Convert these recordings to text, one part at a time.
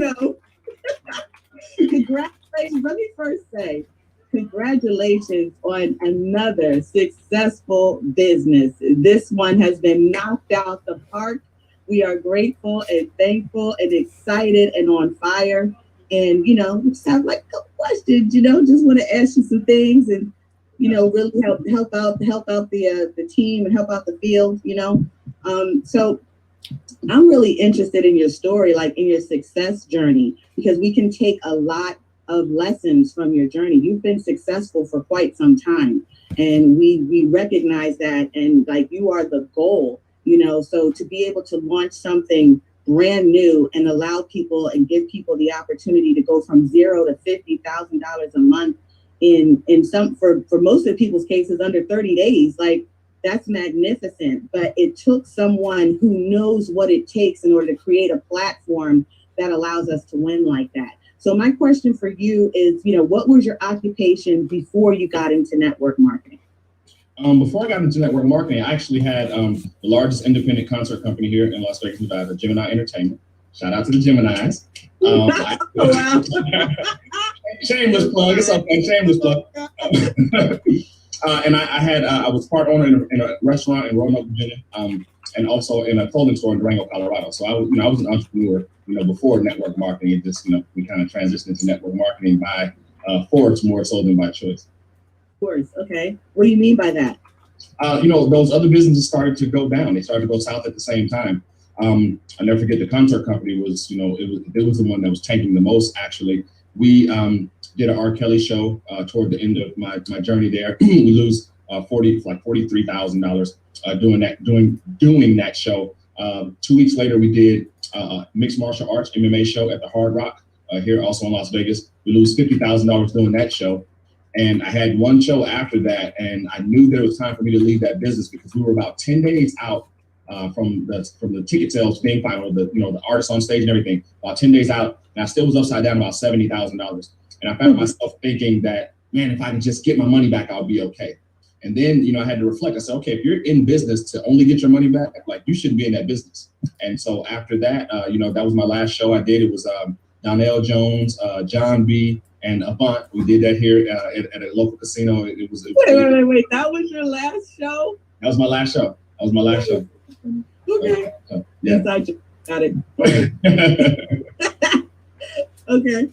know, congratulations. Let me first say, congratulations on another successful business. This one has been knocked out the park. We are grateful and thankful and excited and on fire. And, we just have like a couple questions, just want to ask you some things and, really help out the team and help out the field. So I'm really interested in your story, like in your success journey, because we can take a lot of lessons from your journey. You've been successful for quite some time, and we recognize that, and like you are the goal. So to be able to launch something brand new and allow people and give people the opportunity to go from zero to $50,000 a month in some for most of people's cases under 30 days, like that's magnificent. But it took someone who knows what it takes in order to create a platform that allows us to win like that. So my question for you is, what was your occupation before you got into network marketing? Before I got into network marketing, I actually had the largest independent concert company here in Las Vegas, Nevada, Gemini Entertainment. Shout out to the Geminis. Wow. Shameless plug. It's okay. Shameless plug. And I was part owner in a restaurant in Roanoke, Virginia, and also in a clothing store in Durango, Colorado. So I was an entrepreneur, before network marketing. It just, we kind of transitioned into network marketing by force more so than by choice. Course. Okay. What do you mean by that? Those other businesses started to go down. They started to go south at the same time. I never forget the concert company was, it was the one that was tanking the most. Actually, we did an R. Kelly show toward the end of my journey there. We lose $43,000 doing that show. 2 weeks later, we did a mixed martial arts MMA show at the Hard Rock here, also in Las Vegas. We lose $50,000 doing that show. And I had one show after that, and I knew there was time for me to leave that business because we were about 10 days out from the ticket sales being final, the artists on stage and everything. About 10 days out, and I still was upside down about $70,000. And I found myself thinking that, man, if I could just get my money back, I'll be okay. And then, I had to reflect. I said, okay, if you're in business to only get your money back, like you shouldn't be in that business. And so after that, that was my last show I did. It was Donnell Jones, John B. and Avant. We did that here at a local casino. It was wait. That was your last show? That was my last show. Okay. Yeah. Yes, I just got it. Okay.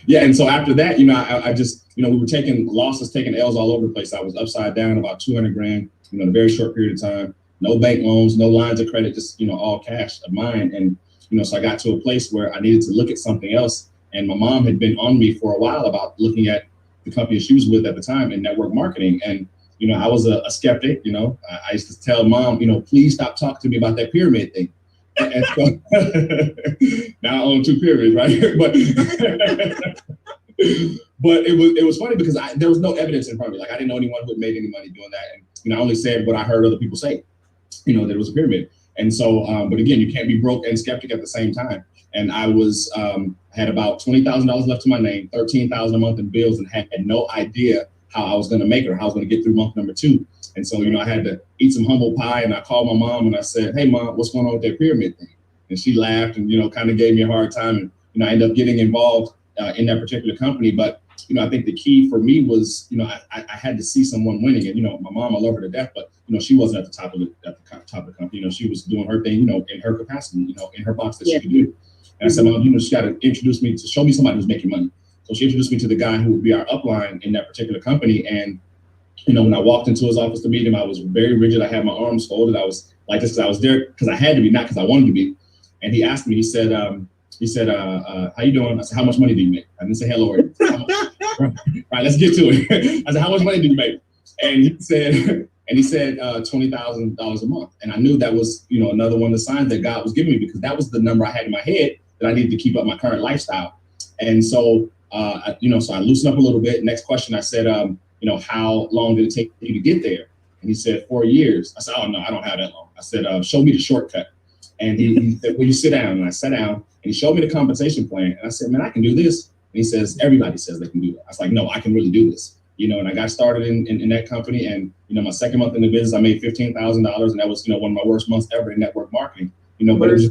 Yeah, and so after that, I just, we were taking losses, taking L's all over the place. I was upside down about 200 grand, in a very short period of time. No bank loans, no lines of credit, just, all cash of mine. And, so I got to a place where I needed to look at something else. And my mom had been on me for a while about looking at the company she was with at the time in network marketing. And, I was a skeptic, I used to tell mom, please stop talking to me about that pyramid thing. And so now I own 2 pyramids, right? But it was funny because there was no evidence in front of me. Like I didn't know anyone who had made any money doing that. And, I only said what I heard other people say, that it was a pyramid. And so, but again, you can't be broke and skeptic at the same time. And I was, had about $20,000 left to my name, $13,000 a month in bills, and had no idea how I was going to make it or how I was going to get through month number 2. And so, I had to eat some humble pie, and I called my mom and I said, hey mom, what's going on with that pyramid thing? And she laughed and, kind of gave me a hard time. And, I ended up getting involved in that particular company. But, I think the key for me was, I had to see someone winning. And, my mom, I love her to death, but, she wasn't at the top of the company. She was doing her thing, in her capacity, in her box that she could do. And I said, mom, she got to introduce me to show me somebody who's making money. So she introduced me to the guy who would be our upline in that particular company. And, when I walked into his office to meet him, I was very rigid. I had my arms folded. I was like this because I was there because I had to be, not because I wanted to be. And he asked me, he said, how you doing? I said, how much money do you make? I didn't say hello. Right, let's get to it. I said, how much money do you make? And he said, $20,000 a month. And I knew that was, another one of the signs that God was giving me, because that was the number I had in my head that I needed to keep up my current lifestyle. And so, so I loosened up a little bit. Next question, I said, how long did it take you to get there? And he said, 4 years. I said, oh no, I don't have that long. I said, show me the shortcut. And he said, will you sit down? And I sat down and he showed me the compensation plan. And I said, man, I can do this. And he says, everybody says they can do that. I was like, no, I can really do this. And I got started in that company. And, my second month in the business, I made $15,000. And that was, one of my worst months ever in network marketing, but it was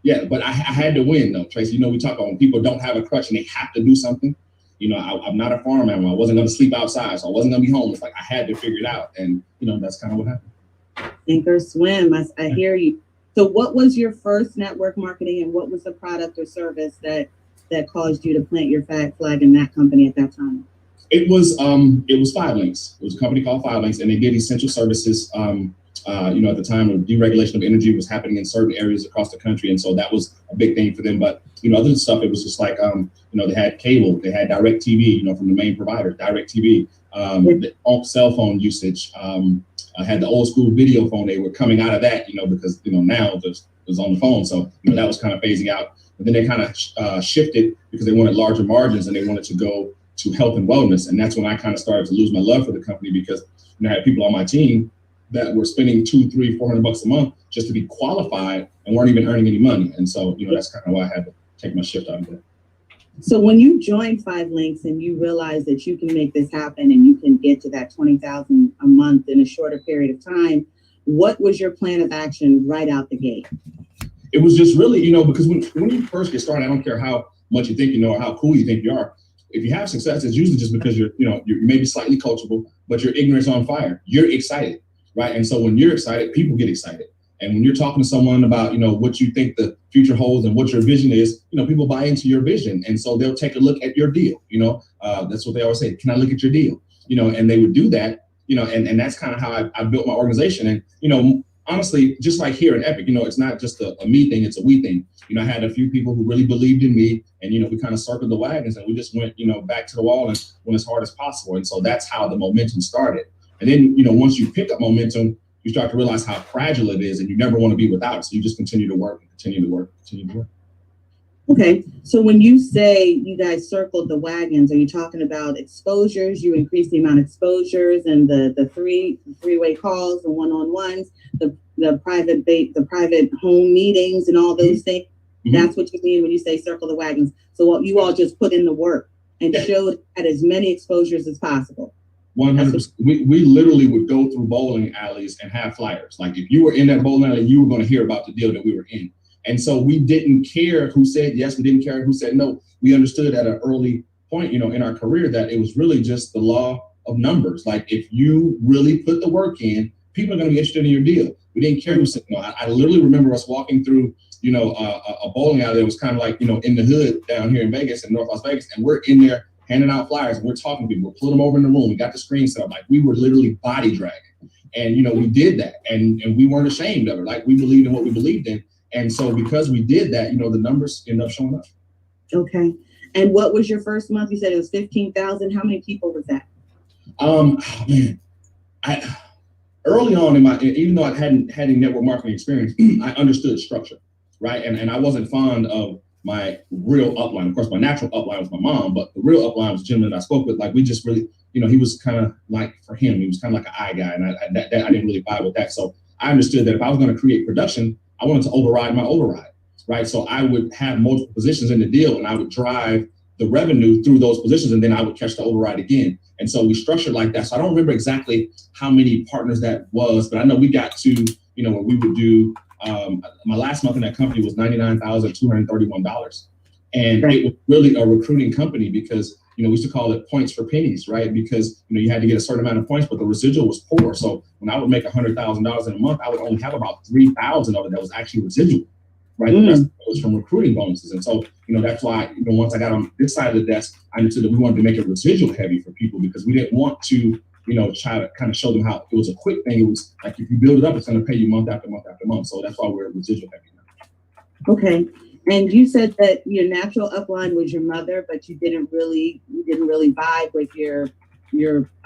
Yeah, but I had to win though, Tracey. You know, we talk about when people don't have a crutch and they have to do something. You know, I'm not a farm animal. I wasn't going to sleep outside, so I wasn't going to be homeless. Like I had to figure it out, and you know, that's kind of what happened. Sink or swim. I hear you. So, what was your first network marketing, and what was the product or service that caused you to plant your flag in that company at that time? It was 5links. It was a company called 5links, and they did essential services. You know, at the time, the deregulation of energy was happening in certain areas across the country, and so that was a big thing for them. But you know, other than stuff, it was just like you know, they had cable, they had direct TV, you know, from the main provider, direct TV, the cell phone usage. I had the old school video phone. They were coming out of that, you know, because you know now it was on the phone, so you know that was kind of phasing out. But then they kind of shifted because they wanted larger margins and they wanted to go to health and wellness, and that's when I kind of started to lose my love for the company because you know, I had people on my team that were spending $200, $300, $400 a month just to be qualified and weren't even earning any money. And so, you know, that's kind of why I had to take my shift out of that. So when you joined 5links and you realized that you can make this happen and you can get to that $20,000 a month in a shorter period of time, what was your plan of action right out the gate? It was just really, you know, because when you first get started, I don't care how much you think you know or how cool you think you are. If you have success, it's usually just because you're maybe slightly coachable, but your ignorance on fire. You're excited. Right. And so when you're excited, people get excited. And when you're talking to someone about, you know, what you think the future holds and what your vision is, you know, people buy into your vision. And so they'll take a look at your deal. You know, that's what they always say. Can I look at your deal? You know, and they would do that, you know, and that's kind of how I built my organization. And, you know, honestly, just like here in Epic, you know, it's not just a me thing, it's a we thing. You know, I had a few people who really believed in me and, you know, we kind of circled the wagons and we just went, you know, back to the wall and went as hard as possible. And so that's how the momentum started. And then, you know, once you pick up momentum, you start to realize how fragile it is and you never want to be without it. So you just continue to work and continue to work, continue to work. Okay. So when you say you guys circled the wagons, are you talking about exposures? You increased the amount of exposures and the three-way calls, the one-on-ones, the private home meetings and all those things. Mm-hmm. That's what you mean when you say circle the wagons. So what you all just put in the work and showed at as many exposures as possible. 100%. We literally would go through bowling alleys and have flyers. Like if you were in that bowling alley, you were going to hear about the deal that we were in. And so we didn't care who said yes, we didn't care who said no. We understood at an early point, you know, in our career that it was really just the law of numbers. Like if you really put the work in, people are going to be interested in your deal. We didn't care who said no. I literally remember us walking through, you know, a bowling alley that was kind of like, you know, in the hood down here in Vegas, in North Las Vegas, and we're in there handing out flyers, and we're talking to people, we're pulling them over in the room, we got the screen set up, like we were literally body dragging. And, you know, we did that and we weren't ashamed of it. Like we believed in what we believed in. And so because we did that, you know, the numbers end up showing up. Okay. And what was your first month? You said it was 15,000. How many people was that? Man, early on even though I hadn't had any network marketing experience, I understood structure, right? And I wasn't fond of my real upline. Of course, my natural upline was my mom, but the real upline was a gentleman that I spoke with. Like we just really, you know, he was kind of like, for him, he was kind of like an eye guy, and I didn't really vibe with that. So I understood that if I was going to create production, I wanted to override my override, right? So I would have multiple positions in the deal, and I would drive the revenue through those positions, and then I would catch the override again. And so we structured like that. So I don't remember exactly how many partners that was, but I know we got to, you know, where we would do. My last month in that company was $99,231. And it was really a recruiting company because, you know, we used to call it points for pennies, right? Because, you know, you had to get a certain amount of points, but the residual was poor. So when I would make $100,000 in a month, I would only have about 3,000 of it that was actually residual, right? The rest of it was from recruiting bonuses. And so, you know, that's why, you know, once I got on this side of the desk, I understood that we wanted to make it residual heavy for people because we didn't want to, you know, try to kind of show them how it was a quick thing. It was like, if you build it up, it's going to pay you month after month after month. So that's why we're residual heavy now. Okay. And you said that your natural upline was your mother, but you didn't really vibe with your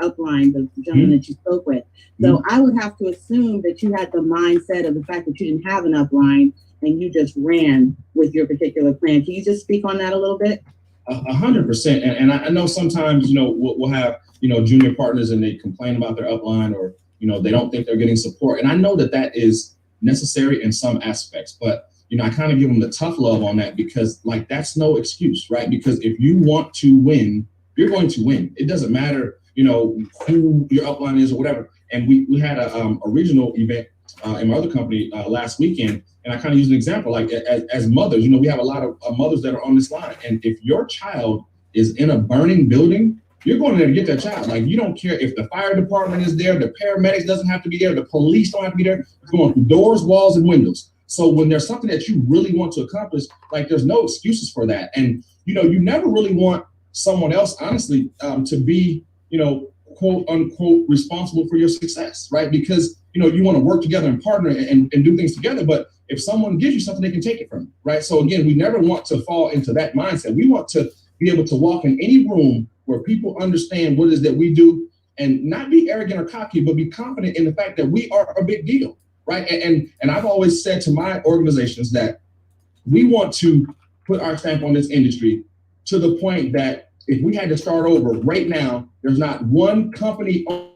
upline, the gentleman that you spoke with. So I would have to assume that you had the mindset of the fact that you didn't have an upline and you just ran with your particular plan. Can you just speak on that a little bit? 100%. And I know sometimes, you know, we'll have, you know, junior partners and they complain about their upline or, you know, they don't think they're getting support. And I know that is necessary in some aspects, but, you know, I kind of give them the tough love on that because like, that's no excuse, right? Because if you want to win, you're going to win. It doesn't matter, you know, who your upline is or whatever. And we had a regional event in my other company last weekend, and I kind of use an example, like as mothers, you know, we have a lot of mothers that are on this line, and if your child is in a burning building, you're going there to get that child. Like, you don't care if the fire department is there, the paramedics doesn't have to be there, the police don't have to be there. It's going through doors, walls, and windows. So when there's something that you really want to accomplish, like, there's no excuses for that. And, you know, you never really want someone else, honestly, to be, you know, quote unquote, responsible for your success, right? Because, you know, you want to work together and partner and do things together. But if someone gives you something, they can take it from you, right? So again, we never want to fall into that mindset. We want to be able to walk in any room where people understand what it is that we do, and not be arrogant or cocky, but be confident in the fact that we are a big deal, right? And I've always said to my organizations that we want to put our stamp on this industry to the point that if we had to start over right now, there's not one company on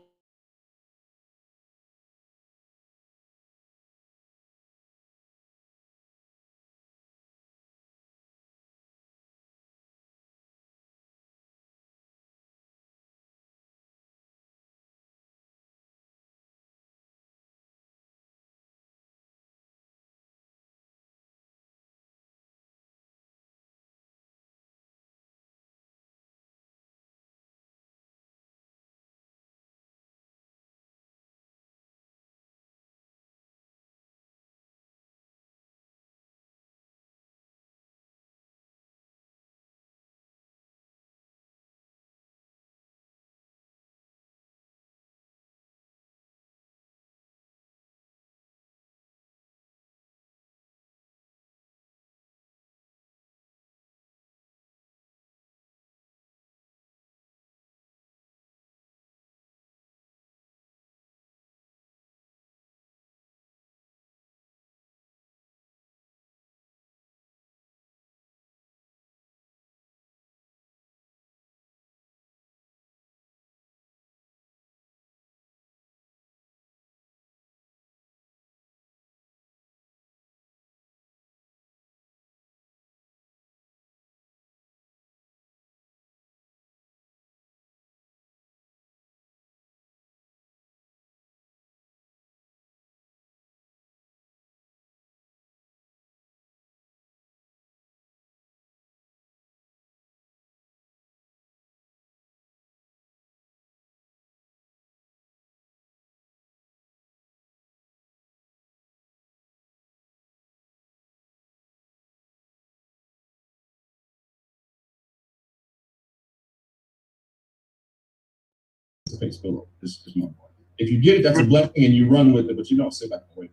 face below. This is my point. If you get it, that's a blessing, and you run with it, but you don't sit back and wait.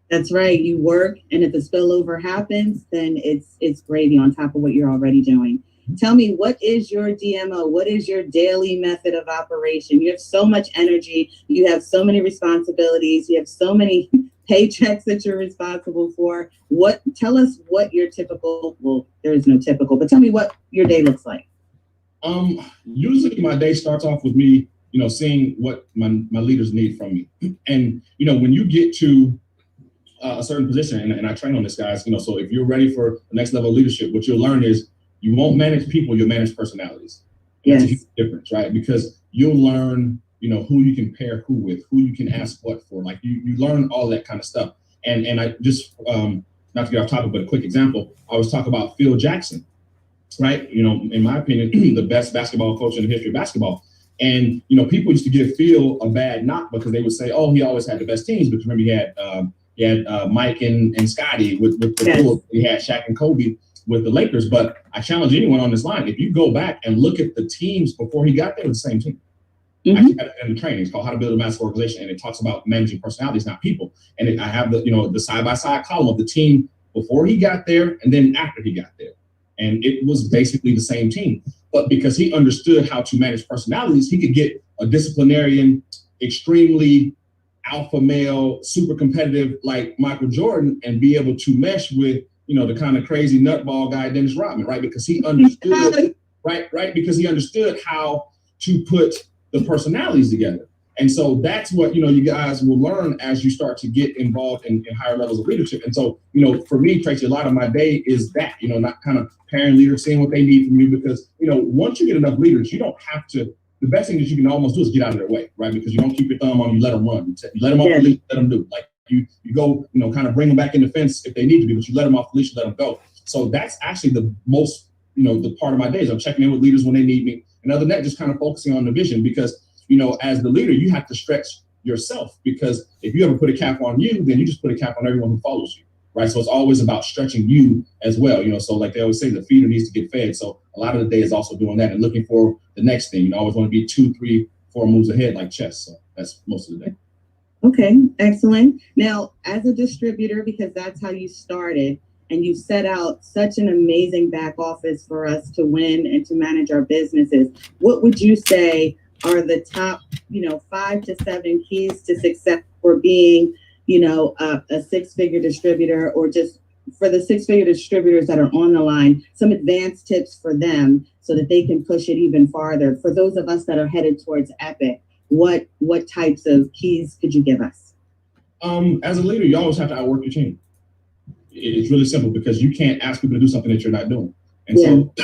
That's right. You work, and if the spillover happens, then it's gravy on top of what you're already doing. Tell me, what is your DMO? What is your daily method of operation? You have so much energy. You have so many responsibilities. You have so many paychecks that you're responsible for. Tell us what your typical, well, there is no typical, but tell me what your day looks like. Usually my day starts off with me, you know, seeing what my leaders need from me. And, you know, when you get to a certain position, and I train on this, guys, you know, so if you're ready for the next level of leadership, what you'll learn is you won't manage people, you'll manage personalities. Yes. That's a huge difference, right? Because you'll learn, you know, who you can pair who with, who you can ask what for. Like, you learn all that kind of stuff. And I just, not to get off topic, but a quick example, I was talking about Phil Jackson, right? You know, in my opinion, the best basketball coach in the history of basketball. And, you know, people used to give Phil a bad knock because they would say, oh, he always had the best teams. Because remember, he had Mike and Scotty with the yes. Bulls. He had Shaq and Kobe with the Lakers. But I challenge anyone on this line, if you go back and look at the teams before he got there, it was the same team. Mm-hmm. I actually had it in the training. It's called How to Build a Massive Organization, and it talks about managing personalities, not people. And I have the side-by-side column of the team before he got there and then after he got there. And it was basically the same team. But because he understood how to manage personalities, he could get a disciplinarian, extremely alpha male, super competitive like Michael Jordan, and be able to mesh with, you know, the kind of crazy nutball guy Dennis Rodman, right? Because he understood, right? Because he understood how to put the personalities together. And so that's what, you know, you guys will learn as you start to get involved in higher levels of leadership. And so, you know, for me, Tracey, a lot of my day is that, you know, not kind of pairing leaders, seeing what they need from you, because, you know, once you get enough leaders, you don't have to, the best thing that you can almost do is get out of their way, right? Because you don't keep your thumb on, you let them run. You let them off the leash, let them do. Like, You go, kind of bring them back in the fence if they need to be, but you let them off the leash, you let them go. So that's actually the most, the part of my days. I'm checking in with leaders when they need me. And other than that, just kind of focusing on the vision because, as the leader, you have to stretch yourself because if you ever put a cap on you, then you just put a cap on everyone who follows you. Right. So it's always about stretching you as well. So like they always say, the feeder needs to get fed. So a lot of the day is also doing that and looking for the next thing. I always want to be 2, 3, 4 moves ahead like chess. So that's most of the day. Okay, excellent. Now, as a distributor, because that's how you started, and you set out such an amazing back office for us to win and to manage our businesses, what would you say are the top, 5 to 7 keys to success for being, a six-figure distributor, or just for the six-figure distributors that are on the line, some advanced tips for them so that they can push it even farther? For those of us that are headed towards Epic, what types of keys could you give us? As a leader, you always have to outwork your team. It's really simple because you can't ask people to do something that you're not doing. And so,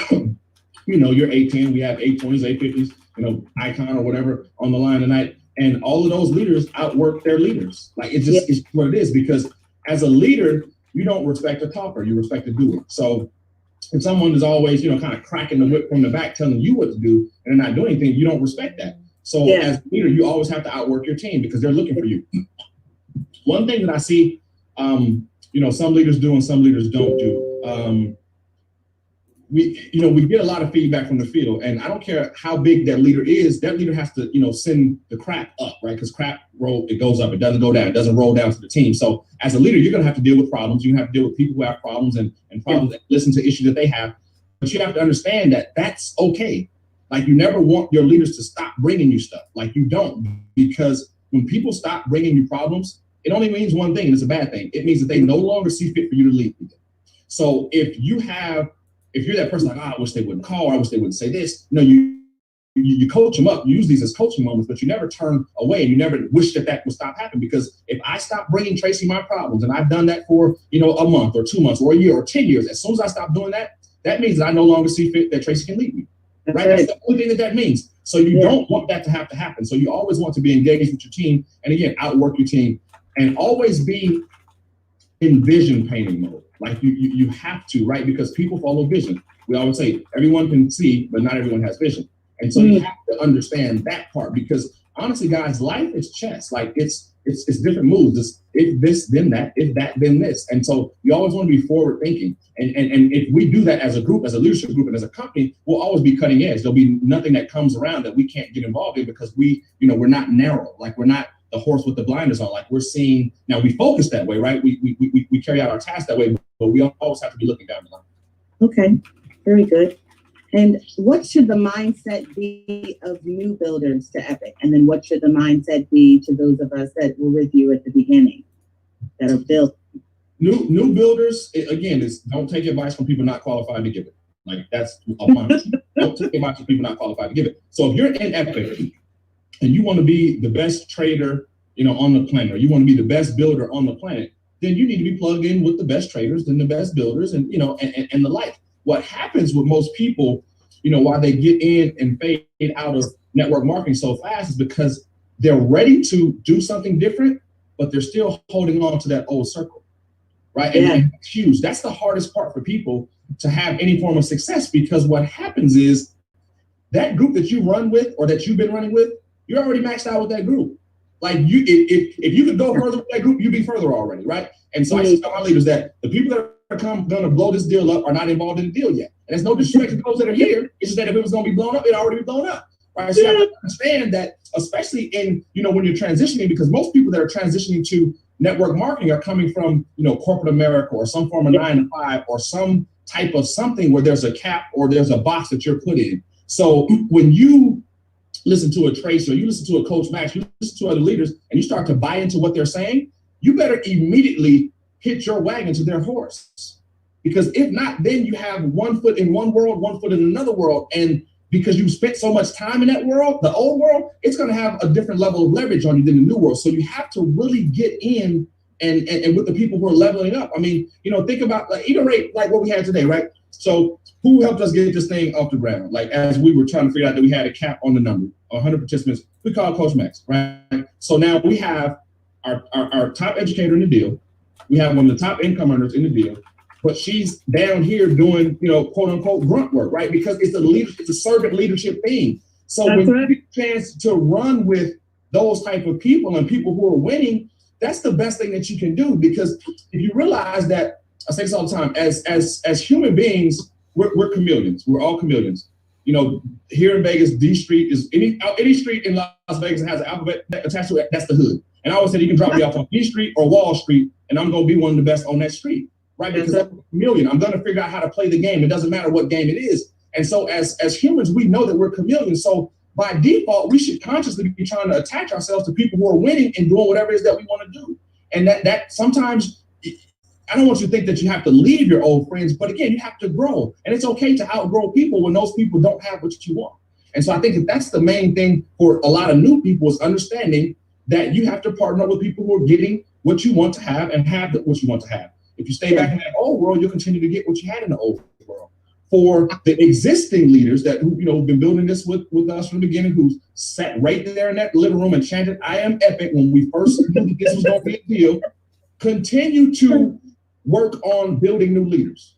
you're 810, we have 820s, 850s, Icon or whatever on the line tonight. And all of those leaders outwork their leaders. Like it's what it is, because as a leader, you don't respect a talker, you respect a doer. So if someone is always, kind of cracking the whip from the back, telling you what to do, and they're not doing anything, you don't respect that. So as a leader, you always have to outwork your team because they're looking for you. One thing that I see, some leaders do and some leaders don't do. We get a lot of feedback from the field, and I don't care how big that leader is, that leader has to, send the crap up, right? Because crap it goes up, it doesn't go down, it doesn't roll down to the team. So as a leader, you're gonna have to deal with problems. You're gonna have to deal with people who have problems and problems that listen to issues that they have. But you have to understand that that's okay. Like you never want your leaders to stop bringing you stuff. Like you don't, because when people stop bringing you problems, it only means one thing, and it's a bad thing. It means that they no longer see fit for you to lead them. So if you're that person like, I wish they wouldn't call, I wish they wouldn't say this, you coach them up, you use these as coaching moments, but you never turn away and you never wish that would stop happening. Because if I stop bringing Tracey my problems, and I've done that for, a month or 2 months or a year or 10 years, as soon as I stop doing that, that means that I no longer see fit that Tracey can lead me. Right? That's the only thing that means. So you don't want that to have to happen. So you always want to be engaged with your team, and again, outwork your team, and always be in vision painting mode. Like you have to, right? Because people follow vision. We always say everyone can see, but not everyone has vision. And so you have to understand that part, because honestly, guys, life is chess. Like it's different moves. It's if this, then that, if that, then this. And so you always want to be forward thinking. And if we do that as a group, as a leadership group, and as a company, we'll always be cutting edge. There'll be nothing that comes around that we can't get involved in, because we're not narrow. Like we're not the horse with the blinders on. Like we're seeing, now we focus that way, right? We carry out our tasks that way, but we always have to be looking down the line. Okay, very good. And what should the mindset be of new builders to Epic? And then what should the mindset be to those of us that were with you at the beginning, that are built? New builders, again, is don't take advice from people not qualified to give it. Like that's a punishment. Don't take advice from people not qualified to give it. So if you're in Epic and you want to be the best trader, on the planet, or you want to be the best builder on the planet, then you need to be plugged in with the best traders and the best builders, and and the like. What happens with most people, why they get in and fade out of network marketing so fast, is because they're ready to do something different, but they're still holding on to that old circle, right? And that's huge. That's the hardest part for people to have any form of success, because what happens is that group that you run with, or that you've been running with, you're already maxed out with that group. Like if you could go further with that group, you'd be further already, right? And so I tell my leaders that the people that are going to blow this deal up are not involved in the deal yet. And there's no disrespect to those that are here. It's just that if it was going to be blown up, it'd already be blown up, right? So you have to understand that, especially in, when you're transitioning, because most people that are transitioning to network marketing are coming from, corporate America, or some form of 9 to 5, or some type of something where there's a cap or there's a box that you're put in. So when you listen to a Trace, or you listen to a Coach Max, you listen to other leaders, and you start to buy into what they're saying, you better immediately hitch your wagon to their horse. Because if not, then you have one foot in one world, one foot in another world. And because you've spent so much time in that world, the old world, it's going to have a different level of leverage on you than the new world. So you have to really get in and with the people who are leveling up. I mean, think about iterate like what we had today, right? So who helped us get this thing off the ground? Like as we were trying to figure out that we had a cap on the number, 100 participants, we called Coach Max, right? So now we have our top educator in the deal. We have one of the top income earners in the deal, but she's down here doing, quote unquote grunt work, right? Because it's a servant leadership thing. So when you get a chance to run with those type of people and people who are winning, that's the best thing that you can do. Because if you realize that, I say this all the time, as human beings, we're chameleons. We're all chameleons. Here in Vegas, D Street is any street in Las Vegas that has an alphabet attached to it. That's the hood. And I always said you can drop me off on D Street or Wall Street, and I'm going to be one of the best on that street, right? Because I'm a chameleon. I'm going to figure out how to play the game. It doesn't matter what game it is. And so as humans, we know that we're chameleons. So by default, we should consciously be trying to attach ourselves to people who are winning and doing whatever it is that we want to do. And that sometimes, I don't want you to think that you have to leave your old friends, but again, you have to grow. And it's okay to outgrow people when those people don't have what you want. And so I think that's the main thing for a lot of new people, is understanding that you have to partner with people who are getting what you want to have and have what you want to have. If you stay back in that old world, you'll continue to get what you had in the old world. For the existing leaders that who've been building this with us from the beginning, who sat right there in that living room and chanted, "I am epic," when we first knew that this was going to be a deal, continue to work on building new leaders.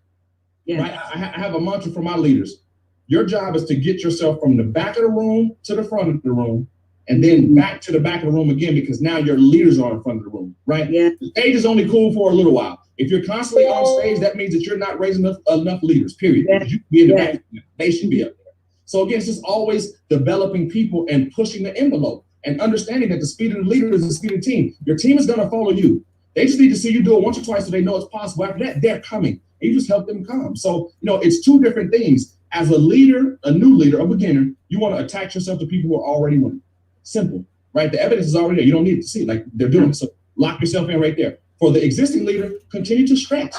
Yes. Right? I have a mantra for my leaders. Your job is to get yourself from the back of the room to the front of the room, and then back to the back of the room again, because now your leaders are in front of the room, right? Yeah. The stage is only cool for a little while. If you're constantly on stage, that means that you're not raising enough leaders, period. Yeah. You should be in the back. They should be up there. So again, it's just always developing people and pushing the envelope and understanding that the speed of the leader is the speed of the team. Your team is going to follow you. They just need to see you do it once or twice so they know it's possible. After that, they're coming. And you just help them come. So, it's two different things. As a leader, a new leader, a beginner, you want to attach yourself to people who are already winning. Simple, right? The evidence is already there. You don't need to see it. Like, they're doing it. So lock yourself in right there. For the existing leader, continue to stretch.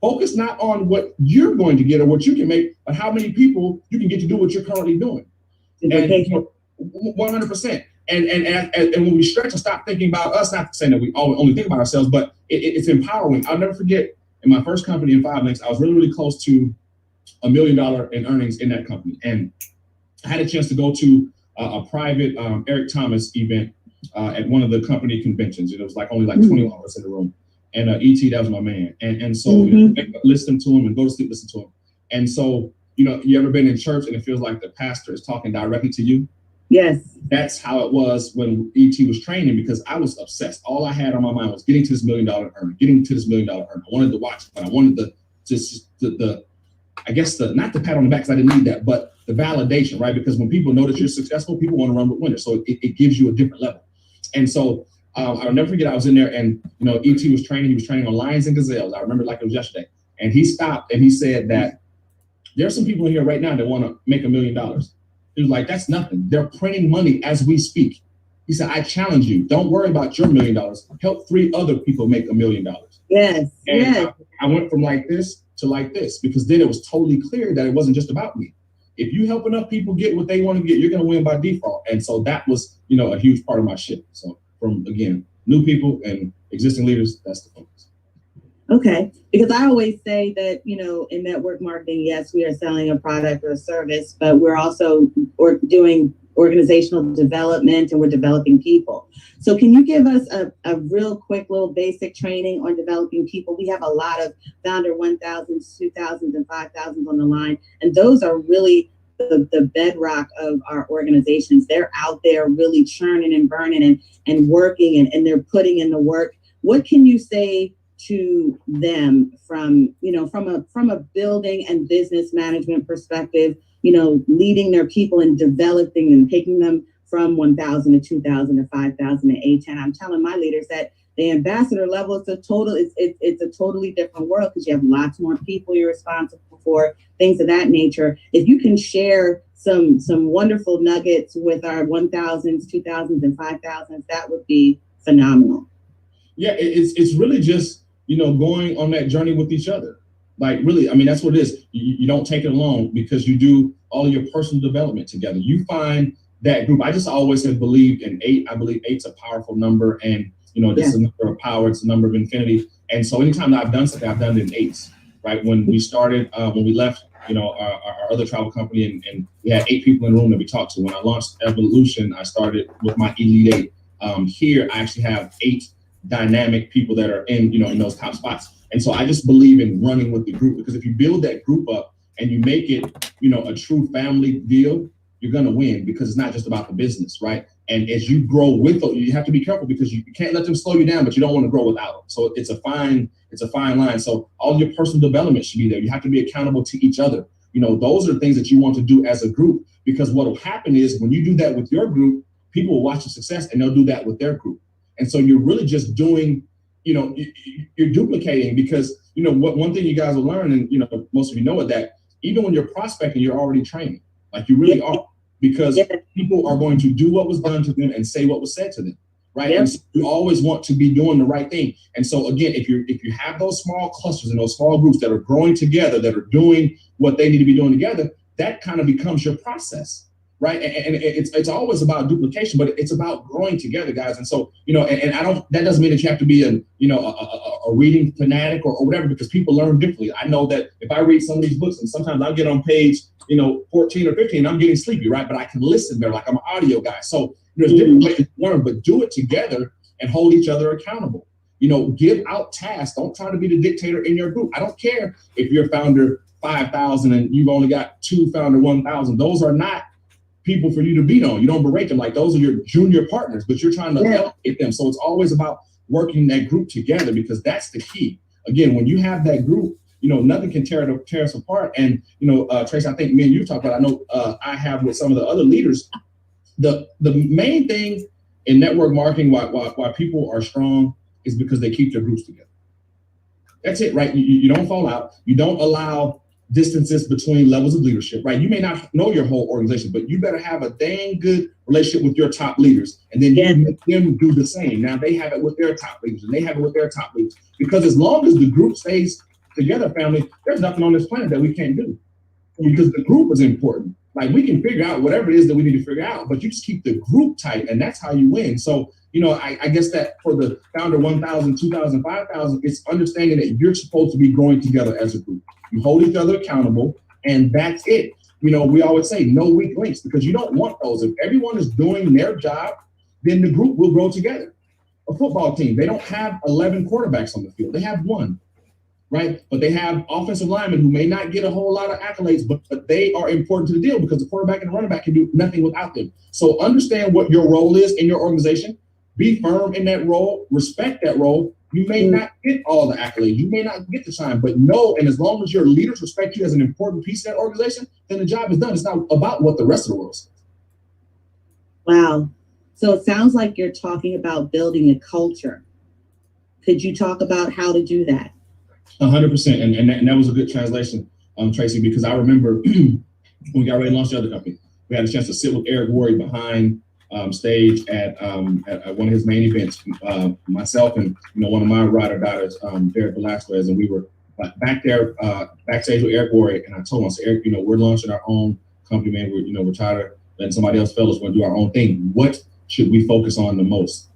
Focus not on what you're going to get or what you can make, but how many people you can get to do what you're currently doing. And 100%. And when we stretch and stop thinking about us, not saying that we only think about ourselves, but it's empowering. I'll never forget, in my first company in 5 Links, I was really, really close to $1 million in earnings in that company. And I had a chance to go to a private Eric Thomas event at one of the company conventions. It was only 21 of us in the room. And E.T., that was my man. And so listen to him and go to sleep, listen to him. And so, you ever been in church and it feels like the pastor is talking directly to you? Yes. That's how it was when E.T. was training, because I was obsessed. All I had on my mind was getting to this $1 million earner, I wanted to watch, but I wanted not the pat on the back, because I didn't need that, but the validation, right? Because when people know that you're successful, people want to run with winners. So it gives you a different level. And so I'll never forget, I was in there and, E.T. was training. He was training on lions and gazelles. I remember like it was yesterday. And he stopped and he said that there are some people in here right now that want to make $1 million. He was like, that's nothing. They're printing money as we speak. He said, I challenge you. Don't worry about your $1 million. Help 3 other people make $1 million. Yes. And yes. I went from like this to like this, because then it was totally clear that it wasn't just about me. If you help enough people get what they want to get, you're going to win by default. And so that was, a huge part of my shift. So from, again, new people and existing leaders, that's the focus. Okay. Because I always say that, in network marketing, yes, we are selling a product or a service, but we're also doing organizational development and we're developing people. So can you give us a real quick little basic training on developing people? We have a lot of founder 1,000s, 2,000s, and 5,000s on the line. And those are really the bedrock of our organizations. They're out there really churning and burning and working and they're putting in the work. What can you say to them from a building and business management perspective, leading their people and developing and taking them from 1,000 to 2,000 to 5,000 to 810. I'm telling my leaders that the ambassador level is it's a totally different world, because you have lots more people you're responsible for, things of that nature. If you can share some wonderful nuggets with our 1,000s, 2,000s, and 5,000s, that would be phenomenal. Yeah, it's really just, going on that journey with each other. Like, really, I mean, that's what it is. You don't take it alone, because you do all your personal development together. You find that group. I just always have believed in 8. I believe 8's a powerful number, and this is a number of power. It's a number of infinity. And so anytime that I've done something, I've done it in 8s. Right? When we started, when we left, our other travel company, and we had 8 people in the room that we talked to. When I launched Evolution, I started with my Elite 8. Here, I actually have 8 dynamic people that are in, in those top spots. And so I just believe in running with the group, because if you build that group up and you make it, a true family deal, you're going to win, because it's not just about the business, right? And as you grow with them, you have to be careful, because you can't let them slow you down, but you don't want to grow without them. So it's a fine line. So all your personal development should be there. You have to be accountable to each other. Those are the things that you want to do as a group, because what will happen is when you do that with your group, people will watch your success and they'll do that with their group. And so you're really just doing, you're duplicating, because, one thing you guys will learn, and, most of you know it, that even when you're prospecting, you're already training, like you really are, because people are going to do what was done to them and say what was said to them. Right. And so you always want to be doing the right thing. And so, again, if you have those small clusters and those small groups that are growing together, that are doing what they need to be doing together, that kind of becomes your process. Right. And it's always about duplication, but it's about growing together, guys. And so, that doesn't mean that you have to be a reading fanatic or whatever, because people learn differently. I know that if I read some of these books, and sometimes I'll get on page, 14 or 15, I'm getting sleepy, right? But I can listen there, like I'm an audio guy. So there's different ways to learn, but do it together and hold each other accountable. Give out tasks. Don't try to be the dictator in your group. I don't care if you're founder 5,000 and you've only got 2 founder 1,000. Those are not people for you to beat on. You don't berate them. Like, those are your junior partners, but you're trying to elevate them. So it's always about working that group together, because that's the key. Again, when you have that group, nothing can tear us apart. And, Tracey, I think me and you talked about, I know I have with some of the other leaders, the main thing in network marketing, why people are strong, is because they keep their groups together. That's it, right? You don't fall out. You don't allow distances between levels of leadership, right? You may not know your whole organization, but you better have a dang good relationship with your top leaders, and then you make them do the same. Now they have it with their top leaders, and they have it with their top leaders, because as long as the group stays together, family, there's nothing on this planet that we can't do, because the group is important. Like, we can figure out whatever it is that we need to figure out, but you just keep the group tight, and that's how you win. So, I guess that for the founder 1,000, 2,000, 5,000, it's understanding that you're supposed to be growing together as a group. You hold each other accountable, and that's it. We always say no weak links, because you don't want those. If everyone is doing their job, then the group will grow together. A football team, they don't have 11 quarterbacks on the field. They have 1. Right? But they have offensive linemen who may not get a whole lot of accolades, but they are important to the deal, because the quarterback and the running back can do nothing without them. So understand what your role is in your organization. Be firm in that role. Respect that role. You may not get all the accolades. You may not get the time, but know, and as long as your leaders respect you as an important piece of that organization, then the job is done. It's not about what the rest of the world says. Wow. So it sounds like you're talking about building a culture. Could you talk about how to do that? 100%, and that was a good translation, Tracey, because I remember when we got ready to launch the other company, we had a chance to sit with Eric Worre behind stage at one of his main events, myself and one of my ride or diers, Derek Velasquez, and we were back there backstage with Eric Worre, and I told him, I said, Eric, we're launching our own company, man. We're tired of letting somebody else fail us. We're gonna do our own thing. What should we focus on the most?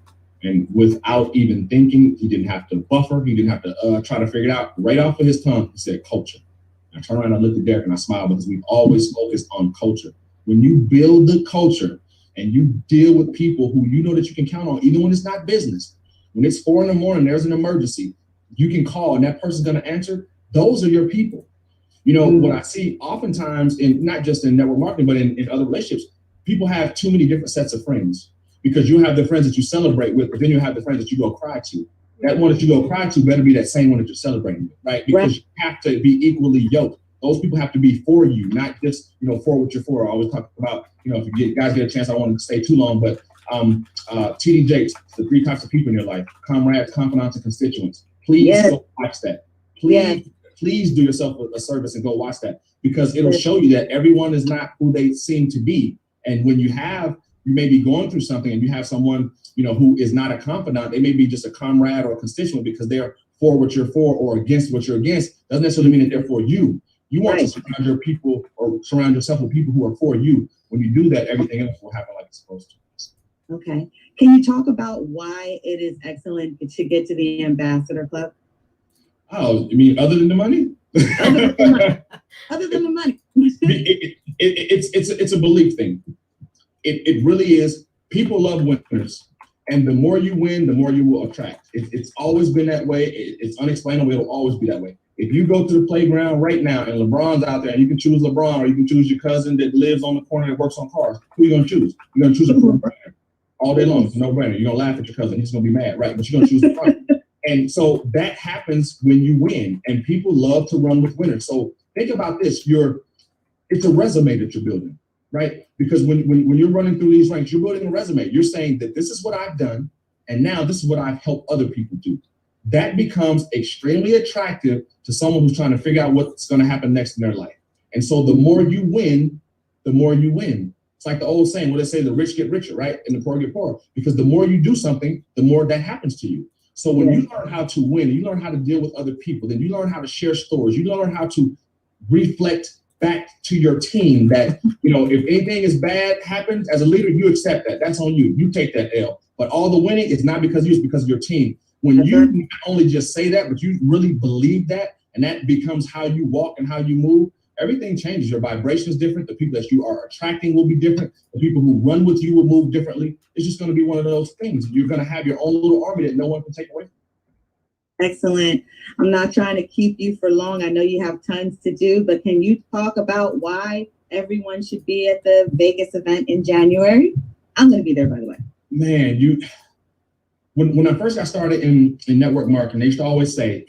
And without even thinking, he didn't have to buffer. He didn't have to try to figure it out. Right off of his tongue, he said culture. I turned around and I looked at Derek and I smiled, because we've always focused on culture. When you build the culture and you deal with people who you know that you can count on, even when it's not business, when it's 4 a.m, there's an emergency, you can call and that person's going to answer. Those are your people. What I see oftentimes, in not just in network marketing, but in other relationships, people have too many different sets of friends. Because you have the friends that you celebrate with, but then you have the friends that you go cry to. That one that you go cry to better be that same one that you're celebrating with, right? Because you have to be equally yoked. Those people have to be for you, not just, for what you're for. I always talk about, if you guys get a chance, I don't want to stay too long, but TD Jakes, the 3 types of people in your life: comrades, confidants, and constituents. Please go watch that. Please do yourself a service and go watch that, because it'll show you that everyone is not who they seem to be. And when you may be going through something and you have someone, who is not a confidant, they may be just a comrade or a constituent, because they're for what you're for or against what you're against. Doesn't necessarily mean that they're for you. You want to surround your people, or surround yourself with people who are for you. When you do that, everything else will happen like it's supposed to. Okay. Can you talk about why it is excellent to get to the Ambassador Club? Oh, you mean other than the money? Other than the money. It's a belief thing. It really is. People love winners, And the more you win, the more you will attract. It's always been that way. It's unexplainable. It'll always be that way. If you go to the playground right now and LeBron's out there and you can choose LeBron or you can choose your cousin that lives on the corner that works on cars, who are you going to choose? You're going to choose a no-brainer all day long. It's a no-brainer. You're going to laugh at your cousin. He's going to be mad, right? But you're going to choose LeBron. And so that happens when you win, and people love to run with winners. So think about this. It's a resume that you're building, right? Because when you're running through these ranks, you're building a resume. You're saying that this is what I've done, and now this is what I've helped other people do. That becomes extremely attractive to someone who's trying to figure out what's going to happen next in their life. And so the more you win, the more you win. It's like the old saying, where they say the rich get richer, right? And the poor get poorer. Because the more you do something, the more that happens to you. So when you learn how to win, you learn how to deal with other people, then you learn how to share stories, you learn how to reflect back to your team that, if anything is bad happens, as a leader, you accept that. That's on you. You take that L. But all the winning is not because of you, it's because of your team. When you not only just say that, but you really believe that, and that becomes how you walk and how you move, everything changes. Your vibration is different. The people that you are attracting will be different. The people who run with you will move differently. It's just going to be one of those things. You're going to have your own little army that no one can take away from you. Excellent. I'm not trying to keep you for long. I know you have tons to do, but can you talk about why everyone should be at the Vegas event in January? I'm going to be there, by the way. Man, when I first got started in network marketing, they used to always say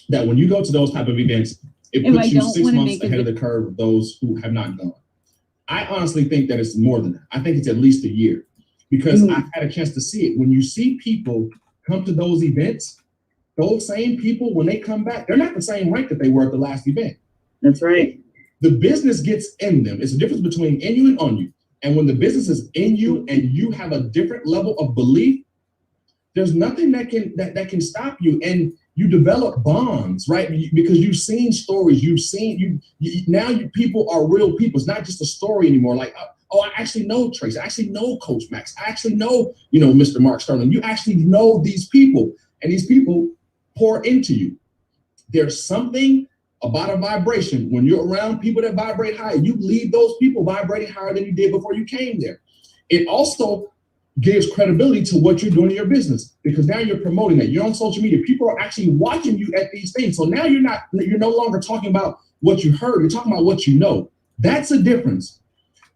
that when you go to those type of events, it puts you 6 months ahead of the curve of those who have not gone. I honestly think that it's more than that. I think it's at least a year, because I've had a chance to see it. When you see people come to those events, those same people, when they come back, they're not the same rank that they were at the last event. That's right. The business gets in them. It's a difference between in you and on you. And when the business is in you and you have a different level of belief, there's nothing that can stop you. And you develop bonds, right? Because you've seen stories, now people are real people. It's not just a story anymore. Like, oh, I actually know Trace. I actually know Coach Max. I actually know, Mr. Mark Sterling. You actually know these people, and these people pour into you. There's something about a vibration. When you're around people that vibrate high, you leave those people vibrating higher than you did before you came there. It also gives credibility to what you're doing in your business, because now you're promoting that. You're on social media. People are actually watching you at these things. So now you're no longer talking about what you heard. You're talking about what you know. That's a difference.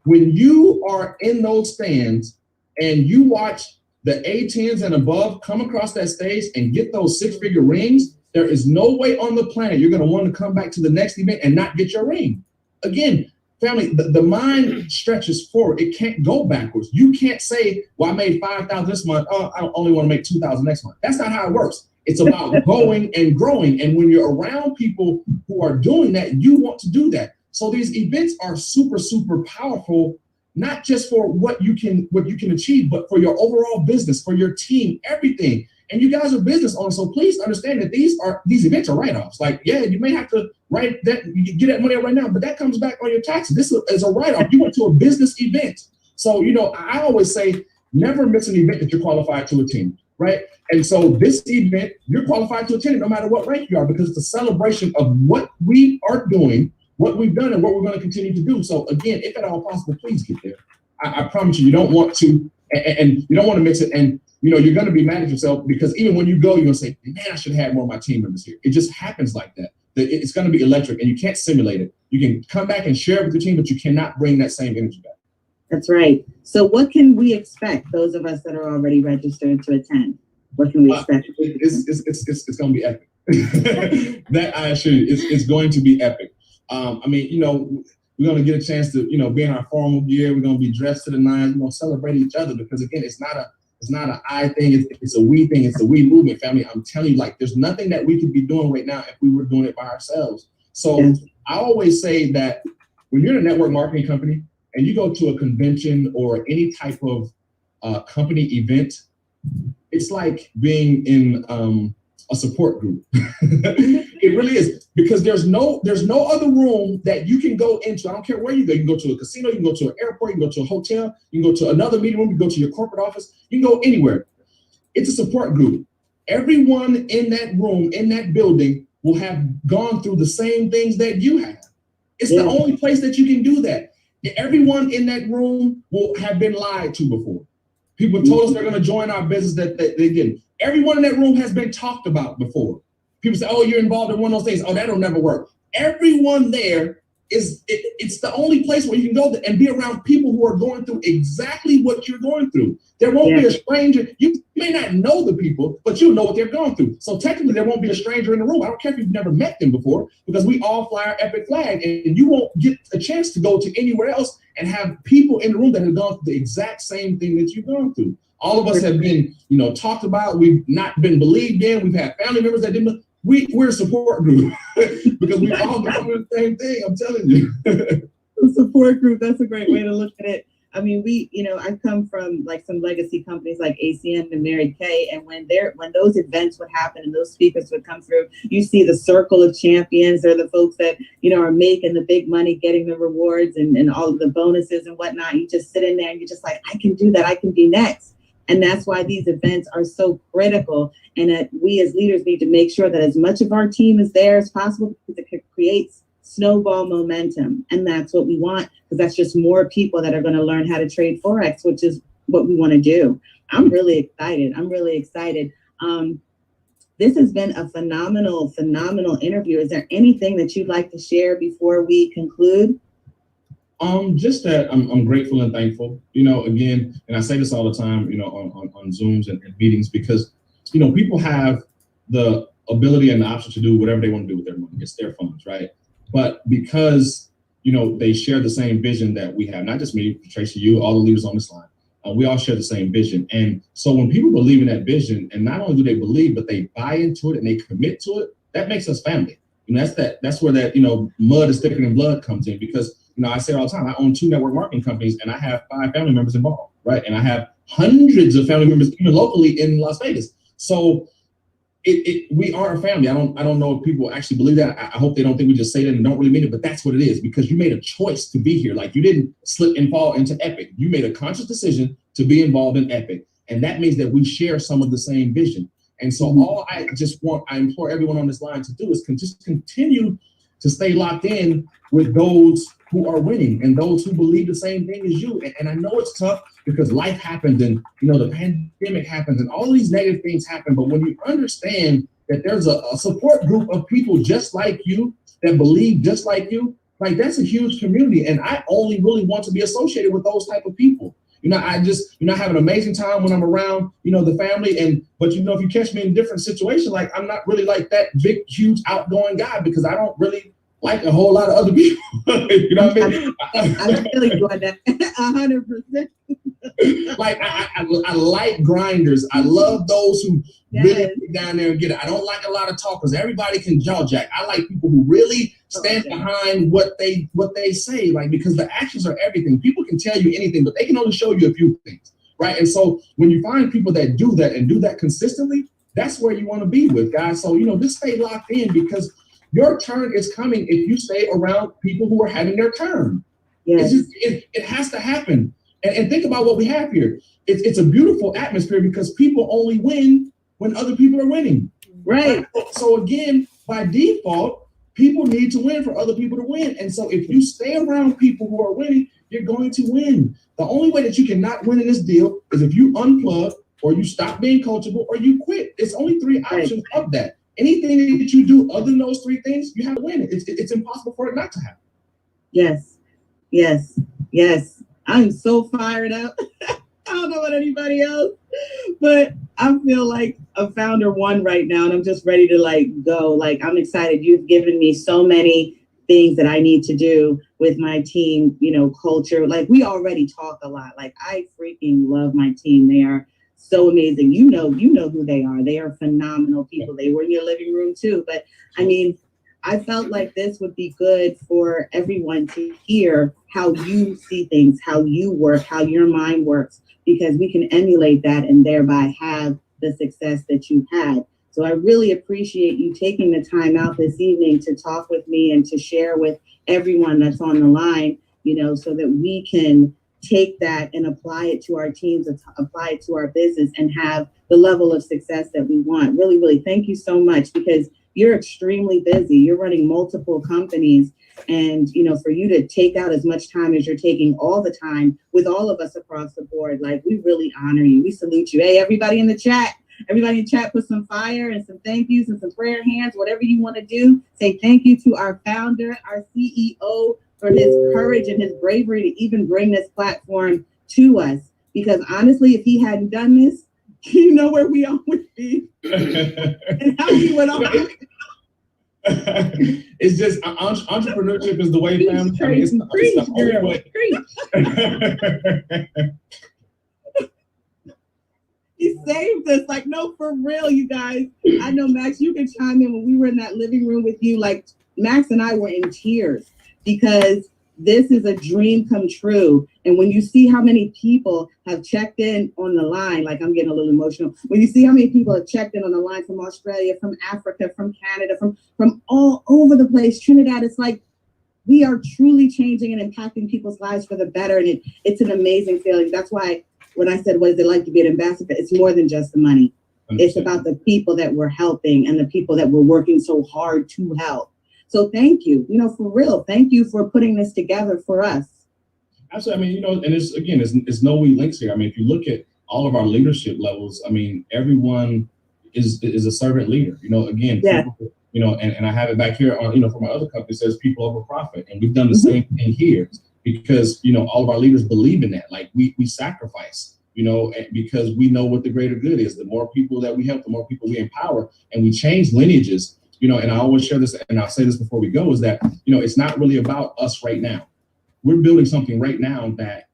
When you are in those stands and you watch the A10s and above come across that stage and get those six-figure rings, there is no way on the planet you're going to want to come back to the next event and not get your ring. Again, family, the mind stretches forward. It can't go backwards. You can't say, well, I made $5,000 this month. Oh, I only want to make $2,000 next month. That's not how it works. It's about going and growing. And when you're around people who are doing that, you want to do that. So these events are super, super powerful, not just for what you can achieve, but for your overall business, for your team, everything. And you guys are business owners, so please understand that these events are write-offs. Like, yeah, you may have to write that, you get that money out right now, but that comes back on your taxes. This is a write-off. You went to a business event. So, I always say, never miss an event that you're qualified to attend, right? And so this event, you're qualified to attend it no matter what rank you are, because it's a celebration of what we are doing, what we've done, and what we're going to continue to do. So again, if at all possible, please get there. I promise you don't want to, and you don't want to mix it. And you're going to be mad at yourself, because even when you go, you're going to say, man, I should have had more of my team members here. It just happens like that. It's going to be electric, and you can't simulate it. You can come back and share it with your team, but you cannot bring that same energy back. That's right. So what can we expect, those of us that are already registered to attend? What can we expect? It's going to be epic. That I assure you, it's going to be epic. We're going to get a chance to, be in our formal gear. We're going to be dressed to the nines. We're going to celebrate each other, because again, it's not an I thing. It's a we thing. It's a we movement, family. I'm telling you, like, there's nothing that we could be doing right now if we were doing it by ourselves. So I always say that when you're in a network marketing company and you go to a convention or any type of company event, it's like being in a support group. It really is, because there's no other room that you can go into. I don't care where you go. You can go to a casino, you can go to an airport, you can go to a hotel, you can go to another meeting room, you can go to your corporate office, you can go anywhere. It's a support group. Everyone in that room, in that building, will have gone through the same things that you have. It's the only place that you can do that. Everyone in that room will have been lied to before. People told us they're going to join our business that they didn't. Everyone in that room has been talked about before. People say, oh, you're involved in one of those things. Oh, that'll never work. Everyone there it's the only place where you can go and be around people who are going through exactly what you're going through. There won't be a stranger. You may not know the people, but you'll know what they're going through. So technically there won't be a stranger in the room. I don't care if you've never met them before, because we all fly our epic flag, and you won't get a chance to go to anywhere else and have people in the room that have gone through the exact same thing that you've gone through. All of us have been, talked about. We've not been believed in. We've had family members that didn't. We're a support group because we all go through the same thing. I'm telling you. A support group. That's a great way to look at it. I mean, I come from like some legacy companies like ACN and Mary Kay, and when those events would happen and those speakers would come through, you see the circle of champions. They're the folks that are making the big money, getting the rewards and all of the bonuses and whatnot. You just sit in there and you're just like, I can do that. I can be next. And that's why these events are so critical, and that we as leaders need to make sure that as much of our team is there as possible, because it creates snowball momentum. And that's what we want, because that's just more people that are going to learn how to trade Forex, which is what we want to do. I'm really excited. This has been a phenomenal interview. Is there anything that you'd like to share before we conclude? Just that I'm grateful and thankful, again, and I say this all the time, on Zooms and meetings, because, people have the ability and the option to do whatever they want to do with their money. It's their funds, right? But because, they share the same vision that we have, not just me, Tracey, you, all the leaders on this line, we all share the same vision. And so when people believe in that vision, and not only do they believe, but they buy into it and they commit to it, that makes us family. That's where that, mud is thicker than blood comes in, because I say all the time, I own 2 network marketing companies and I have 5 family members involved, right? And I have hundreds of family members even locally in Las Vegas. So we are a family. I don't know if people actually believe that. I hope they don't think we just say that and don't really mean it, but that's what it is, because you made a choice to be here. Like, you didn't slip and fall into Epic. You made a conscious decision to be involved in Epic. And that means that we share some of the same vision. And so all I implore everyone on this line to do is just continue to stay locked in with those who are winning and those who believe the same thing as you. And I know it's tough because life happens, and the pandemic happens and all these negative things happen. But when you understand that there's a support group of people just like you that believe just like you, like, that's a huge community. And I only really want to be associated with those type of people. I just, have an amazing time when I'm around, the family. But if you catch me in a different situation, like, I'm not really like that big, huge outgoing guy, because I don't really like a whole lot of other people. You know what I mean? I'm feeling you on that 100%. Like, I like grinders. I love those who really get down there and get it. I don't like a lot of talkers. Everybody can jaw jack. I like people who really stand behind what they say, like, because the actions are everything. People can tell you anything, but they can only show you a few things, right? And so when you find people that do that and do that consistently, that's where you want to be with, guys. So, just stay locked in, because your turn is coming if you stay around people who are having their turn. Yes. It has to happen. And think about what we have here. It's a beautiful atmosphere, because people only win when other people are winning. Right. So again, by default, people need to win for other people to win. And so if you stay around people who are winning, you're going to win. The only way that you cannot win in this deal is if you unplug, or you stop being coachable, or you quit. It's only 3 options of that. Anything that you do other than those 3 things, you have to win. It's impossible for it not to happen. Yes. I'm so fired up. I don't know about anybody else, but I feel like a founder 1 right now, and I'm just ready to go. Like, I'm excited. You've given me so many things that I need to do with my team, culture. Like, we already talk a lot. Like, I freaking love my team. They are so amazing. You know who they are. They are phenomenal people. They were in your living room too. But I mean, I felt like this would be good for everyone to hear how you see things, how you work, how your mind works, because we can emulate that and thereby have the success that you've had. So I really appreciate you taking the time out this evening to talk with me and to share with everyone that's on the line, so that we can take that and apply it to our teams, apply it to our business, and have the level of success that we want. Really, really, thank you so much, because you're extremely busy. You're running multiple companies. And, for you to take out as much time as you're taking all the time with all of us across the board, like, we really honor you. We salute you. Hey, everybody in the chat, put some fire and some thank yous and some prayer hands, whatever you want to do. Say thank you to our founder, our CEO, for his courage and his bravery to even bring this platform to us. Because honestly, if he hadn't done this, you know where we all would be and how we would all. It's just entrepreneurship is the way, family. I mean, it's the only way. He saved us. Like, no, for real, you guys. I know, Max, you can chime in. When we were in that living room with you, like, Max and I were in tears because this is a dream come true. And when you see how many people have checked in on the line, like, I'm getting a little emotional. When you see how many people have checked in on the line from Australia, from Africa, from Canada, from all over the place, Trinidad, it's like we are truly changing and impacting people's lives for the better. And it's an amazing feeling. That's why when I said, what is it like to be an ambassador? It's more than just the money. It's about the people that we're helping and the people that we're working so hard to help. So thank you, for real. Thank you for putting this together for us. Absolutely. I mean, and it's no weak links here. I mean, if you look at all of our leadership levels, I mean, everyone is a servant leader. Again, yeah. People, and I have it back here on, from my other company, it says people over profit. And we've done the same thing here because, all of our leaders believe in that. Like we sacrifice, because we know what the greater good is. The more people that we help, the more people we empower, and we change lineages. And I always share this, and I'll say this before we go, is that, it's not really about us right now. We're building something right now that,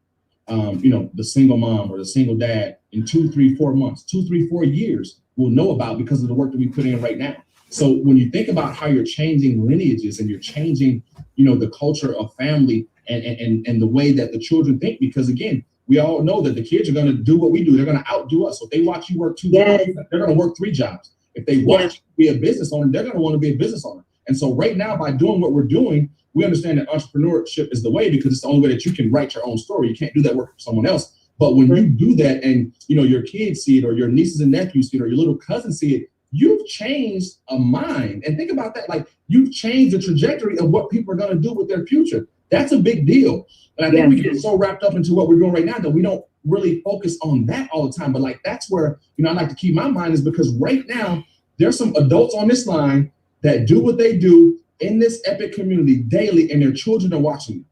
the single mom or the single dad in 2, 3, 4 months, 2, 3, 4 years will know about because of the work that we put in right now. So when you think about how you're changing lineages and you're changing, the culture of family and the way that the children think, because again, we all know that the kids are going to do what we do. They're going to outdo us. So if they watch you work 2 jobs, they're going to work 3 jobs. If they watch you be a business owner, they're going to want to be a business owner. And so right now, by doing what we're doing, we understand that entrepreneurship is the way because it's the only way that you can write your own story. You can't do that work for someone else. But when you do that and, your kids see it or your nieces and nephews see it or your little cousins see it, you've changed a mind. And think about that. Like you've changed the trajectory of what people are going to do with their future. That's a big deal. And I think we get so wrapped up into what we're doing right now that we don't really focus on that all the time. But like, that's where, I like to keep my mind is because right now there's some adults on this line that do what they do in this epic community daily and their children are watching them.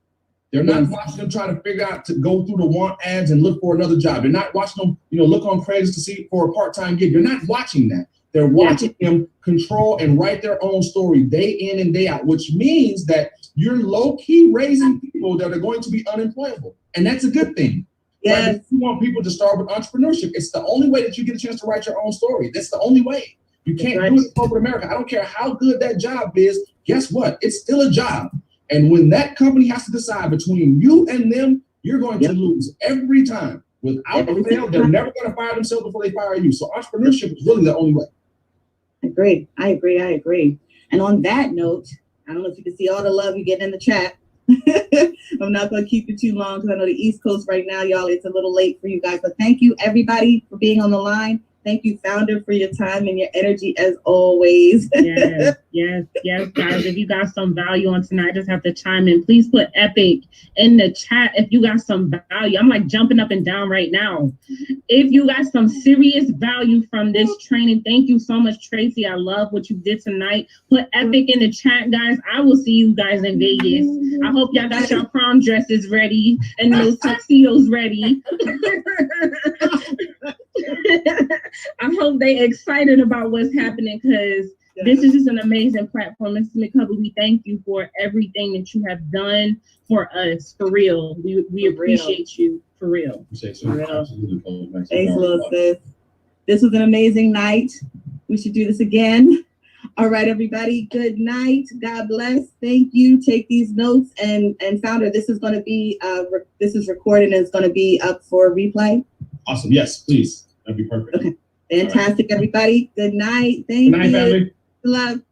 They're not watching them try to figure out to go through the want ads and look for another job. They're not watching them, look on Craigslist to see for a part-time gig. They're not watching that. They're watching them control and write their own story day in and day out, which means that you're low-key raising people that are going to be unemployable. And that's a good thing. Yes. Right? You want people to start with entrepreneurship. It's the only way that you get a chance to write your own story. That's the only way. You can't do it in corporate America. I don't care how good that job is. Guess what? It's still a job. And when that company has to decide between you and them, you're going to lose every time. Without fail, they're never going to fire themselves before they fire you. So entrepreneurship is really the only way. I agree. And on that note, I don't know if you can see all the love you get in the chat. I'm not going to keep it too long because I know the East Coast right now, y'all, it's a little late for you guys. But thank you, everybody, for being on the line. Thank you, founder, for your time and your energy as always. Yes, guys. If you got some value on tonight, just have to chime in. Please put epic in the chat if you got some value. I'm like jumping up and down right now. If you got some serious value from this training, thank you so much, Tracey. I love what you did tonight. Put epic in the chat, guys. I will see you guys in Vegas. I hope y'all got your prom dresses ready and those tuxedos ready. I hope they excited about what's happening because this is just an amazing platform. Mr. Mccovy, we thank you for everything that you have done for us, for real. We appreciate you, for real. Appreciate you. For real. Thanks, little sis. This was an amazing night. We should do this again. All right, everybody. Good night. God bless. Thank you. Take these notes and founder. This is going to be this is recorded and it's going to be up for replay. Awesome. Yes, please. That'd be perfect. Okay. Fantastic, everybody. Good night. Thank you. Good night, family. Love.